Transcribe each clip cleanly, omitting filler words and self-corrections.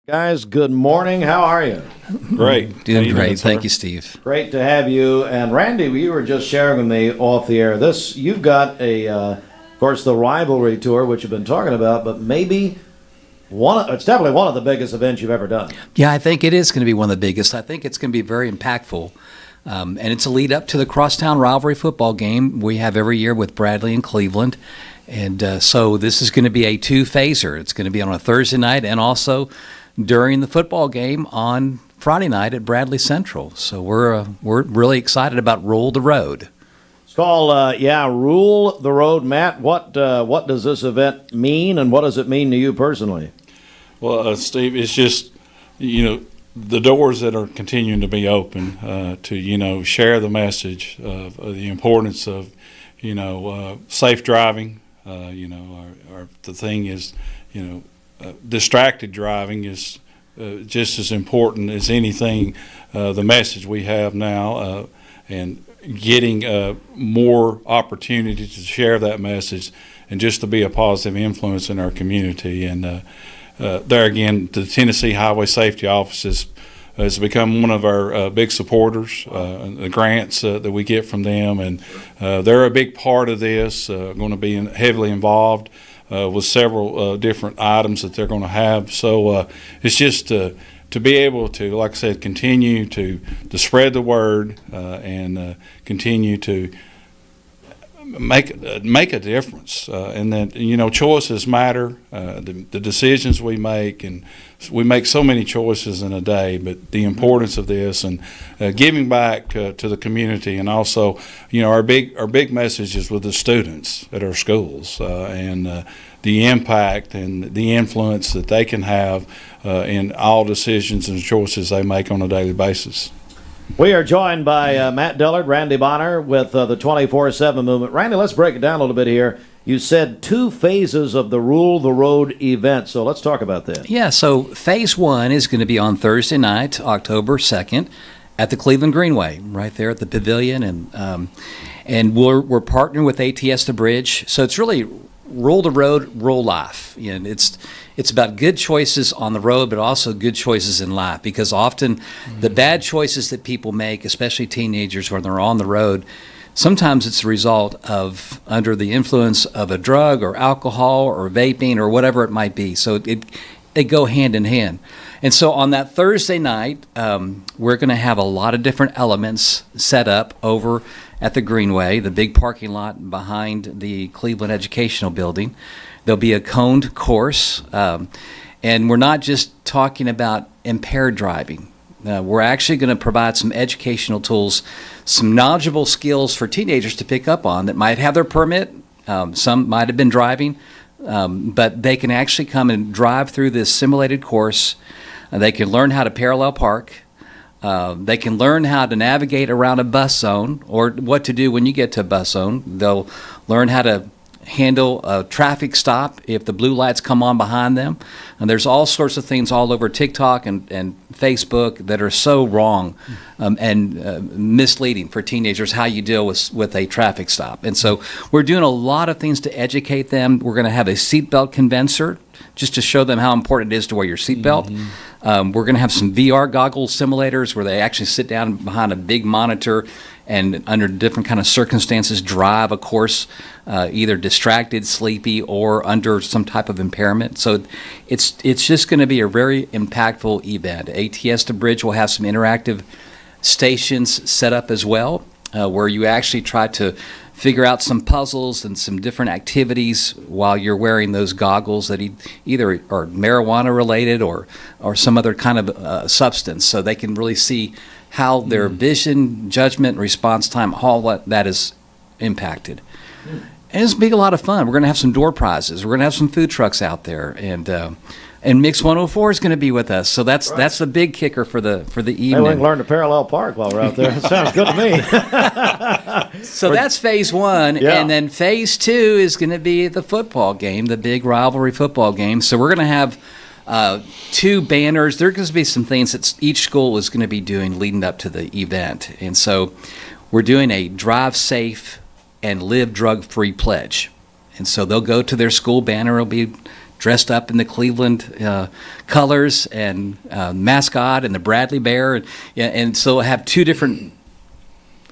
Guys, good morning. How are you? Great. How Doing you great. sir? Thank you, Steve. Great to have you. And Randy, you were just sharing with me off the air. You've got of course, the rivalry tour, which you've been talking about, but maybe it's definitely one of the biggest events you've ever done. Yeah, I think it is going to be one of the biggest. I think it's going to be very impactful. And it's a lead up to the Crosstown Rivalry football game we have every year with Bradley and Cleveland. And so this is going to be a two-phaser. It's going to be on a Thursday night and also during the football game on Friday night at Bradley Central. So we're really excited about Roll the Road. It's called, Rule the Road. Matt, what does this event mean, and what does it mean to you personally? Well, Steve, it's just, the doors that are continuing to be open to, share the message of the importance of, safe driving. The thing is, distracted driving is just as important as anything. The message we have now and getting more opportunity to share that message and just to be a positive influence in our community. And there again, the Tennessee Highway Safety Office has become one of our big supporters. The grants that we get from them, and they're a big part of this. Going to be heavily involved with several different items that they're going to have. So it's just to be able to, like I said, continue to spread the word and continue to make a difference, and that choices matter. The decisions we make, and we make so many choices in a day, but the importance of this and giving back to the community, and also our big message is with the students at our schools and the impact and the influence that they can have in all decisions and choices they make on a daily basis. We are joined by Matt Dillard, Randy Bonner with the 24/7 movement. Randy, let's break it down a little bit here. You said two phases of the Rule the Road event, so let's talk about that. Yeah, so phase one is going to be on Thursday night, October 2nd, at the Cleveland Greenway, right there at the pavilion, and we're partnering with ATS The Bridge. So it's really Roll the Road, Roll Life. It's about good choices on the road, but also good choices in life, because often the bad choices that people make, especially teenagers when they're on the road, sometimes it's a result of under the influence of a drug or alcohol or vaping or whatever it might be. So they go hand in hand. And so on that Thursday night, we're going to have a lot of different elements set up over at the Greenway, the big parking lot behind the Cleveland Educational Building. There'll be a coned course, and we're not just talking about impaired driving. We're actually going to provide some educational tools, some knowledgeable skills for teenagers to pick up on that might have their permit. Some might have been driving, but they can actually come and drive through this simulated course. They can learn how to parallel park. They can learn how to navigate around a bus zone, or what to do when you get to a bus zone. They'll learn how to handle a traffic stop if the blue lights come on behind them. And there's all sorts of things all over TikTok and Facebook that are so wrong and misleading for teenagers, how you deal with a traffic stop. And so we're doing a lot of things to educate them. We're going to have a seatbelt convincer just to show them how important it is to wear your seatbelt. We're going to have some VR goggle simulators where they actually sit down behind a big monitor and under different kind of circumstances drive a course, either distracted, sleepy, or under some type of impairment. So it's just going to be a very impactful event. ATS The Bridge will have some interactive stations set up as well, where you actually try to figure out some puzzles and some different activities while you're wearing those goggles that either are marijuana related or some other kind of substance, so they can really see how their vision, judgment, response time, all that is impacted. And it's going to be a lot of fun. We're going to have some door prizes. We're going to have some food trucks out there, and Mix 104 is going to be with us. So that's the big kicker for the evening. Hey, we can learn to parallel park while we're out there. That sounds good to me. So that's phase one, Yeah. and then phase two is going to be the football game, the big rivalry football game. So we're going to have two banners. There are going to be some things that each school is going to be doing leading up to the event. And so we're doing a drive safe and live drug-free pledge. And so they'll go to their school banner. It'll be dressed up in the Cleveland colors and mascot and the Bradley Bear. And so we'll have two different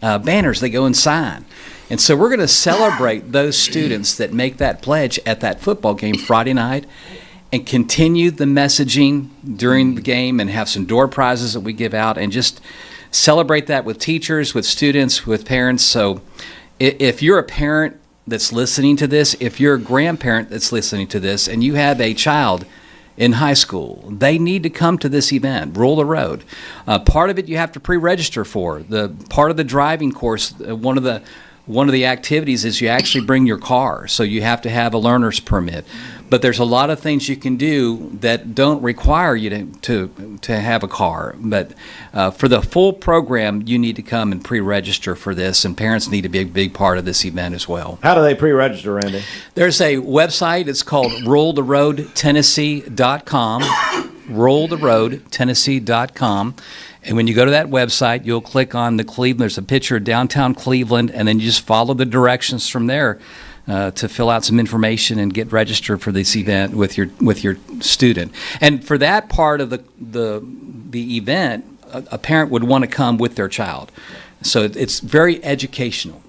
banners they go and sign. And so we're going to celebrate those students that make that pledge at that football game Friday night and continue the messaging during the game and have some door prizes that we give out and just celebrate that with teachers, with students, with parents. So if you're a parent that's listening to this, if you're a grandparent that's listening to this, and you have a child in high school, they need to come to this event, Rule the Road. Part of it you have to pre-register for. The part of the driving course, one of the activities is you actually bring your car, so you have to have a learner's permit. But there's a lot of things you can do that don't require you to have a car. But for the full program, you need to come and pre-register for this, and parents need to be a big part of this event as well. How do they pre-register, Randy? There's a website. It's called RuleTheRoadTennessee.com, RuleTheRoadTennessee.com. And when you go to that website, you'll click on the Cleveland. There's a picture of downtown Cleveland, and then you just follow the directions from there to fill out some information and get registered for this event with your student. And for that part of the event, a parent would want to come with their child. So it's very educational.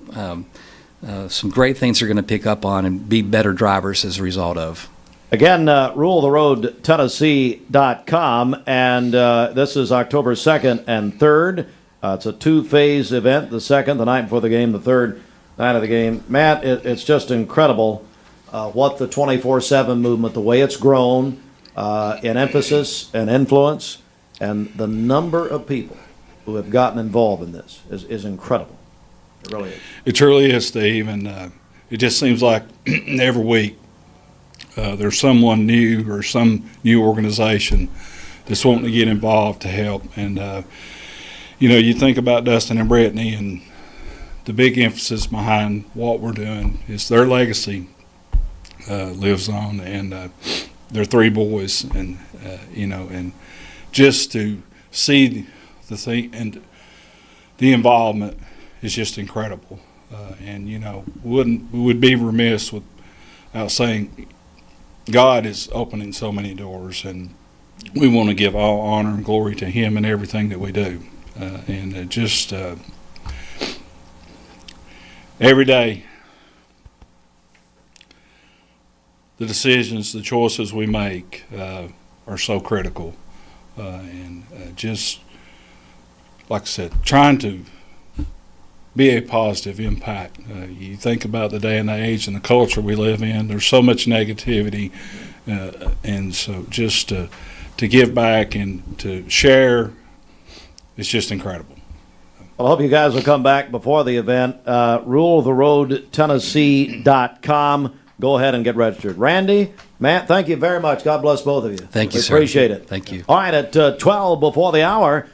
Some great things they're going to pick up on and be better drivers as a result of. Again, ruletheroadtennessee.com, and this is October 2nd and 3rd. It's a two-phase event, the second, the night before the game, the third night of the game. Matt, it's just incredible what the 24/7 movement, the way it's grown in emphasis and influence, and the number of people who have gotten involved in this is incredible. It really is. It truly is, Steve, and it just seems like every week there's someone new or some new organization that's wanting to get involved to help. And, you think about Dustin and Brittany, and the big emphasis behind what we're doing is their legacy lives on, and their three boys, and, and just to see the thing and the involvement is just incredible. And, we would be remiss without saying God is opening so many doors, and we want to give all honor and glory to Him in everything that we do. Every day, the decisions, the choices we make are so critical. Just, like I said, trying to be a positive impact. You think about the day and the age and the culture we live in, there's so much negativity, and so just to give back and to share, it's just incredible. Well, I hope you guys will come back before the event. RuleTheRoadTennessee.com. Go ahead and get registered. Randy, Matt, thank you very much. God bless both of you. Thank you, sir. Appreciate it. Thank you. All right, at 12 before the hour,